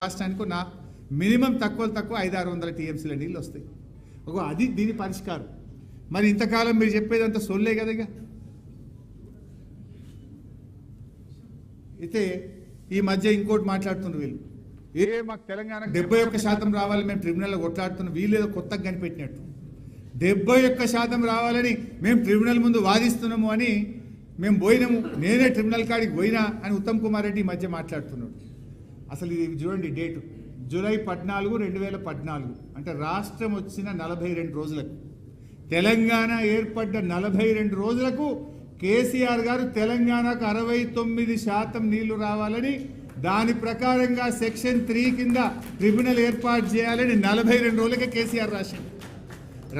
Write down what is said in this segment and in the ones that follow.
రాష్ట్రానికి నా మినిమం తక్కువ 500-600 టీఎంసీల నీళ్ళు వస్తాయి. అది దీని పరిష్కారం. మరి ఇంతకాలం మీరు చెప్పేదంతా సొల్లే కదా. ఇక అయితే ఈ మధ్య ఇంకోటి మాట్లాడుతున్నారు వీళ్ళు, మాకు తెలంగాణ 71% రావాలి, మేము ట్రిబ్యునల్లో కొట్లాడుతున్నాం. వీళ్ళు ఏదో కొత్తగా కనిపెట్టినట్టు 71% రావాలని మేము ట్రిబ్యునల్ ముందు వాదిస్తున్నాము అని మేము పోయినాము, నేనే ట్రిబ్యునల్ కాడికి పోయినా అని ఉత్తమ్ కుమార్ రెడ్డి ఈ మధ్య మాట్లాడుతున్నాడు. అసలు ఇది చూడండి, డేటు జూలై 14, 2014, అంటే రాష్ట్రం వచ్చిన 42 రోజులకు, తెలంగాణ ఏర్పడ్డ 42 రోజులకు కేసీఆర్ గారు తెలంగాణకు 69% నీళ్లు రావాలని, దాని ప్రకారంగా సెక్షన్ 3 కింద ట్రిబ్యునల్ ఏర్పాటు చేయాలని 42 రోజులకే కేసీఆర్ రాశారు.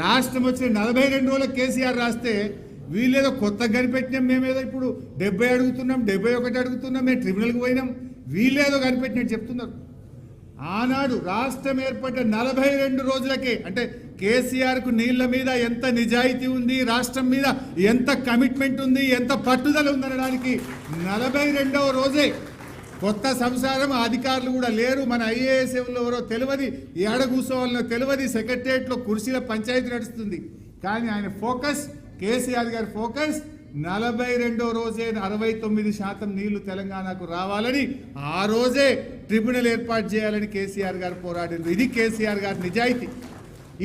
రాష్ట్రం వచ్చిన 42 రోజులకు కేసీఆర్ రాస్తే వీళ్ళేదో కొత్తగా కనిపెట్టినాం, మేమేదో ఇప్పుడు 70 అడుగుతున్నాం, 71 అడుగుతున్నాం, మేము ట్రిబ్యునల్కి పోయినాం, వీళ్ళేదో కనిపెట్టినట్టు చెప్తున్నారు. ఆనాడు రాష్ట్రం ఏర్పడ్డ 42 రోజులకే, అంటే కేసీఆర్కు నీళ్ల మీద ఎంత నిజాయితీ ఉంది, రాష్ట్రం మీద ఎంత కమిట్మెంట్ ఉంది, ఎంత పట్టుదల ఉందనడానికి 42వ రోజే కొత్త సంసారం. అధికారులు కూడా లేరు, మన ఐఏఎస్ ఎవరో తెలియదు, ఏడ కూర్చోవాలనో తెలియదు, సెక్రటరియట్లో కుర్చీల పంచాయతీ నడుస్తుంది. కానీ ఆయన ఫోకస్, కేసీఆర్ గారి ఫోకస్ 42వ రోజే 69% నీళ్లు తెలంగాణకు రావాలని, ఆ రోజే ట్రిబ్యునల్ ఏర్పాటు చేయాలని కేసీఆర్ గారు పోరాడింది. ఇది కేసీఆర్ గారి నిజాయితీ.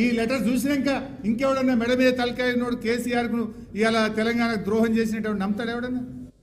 ఈ లెటర్ చూసినాక ఇంకెవడన్నా మెడ మీద తలకాయనోడు కేసీఆర్కు ఇవాళ తెలంగాణకు ద్రోహం చేసినట్టు నమ్ముతాడు ఎవడన్నా?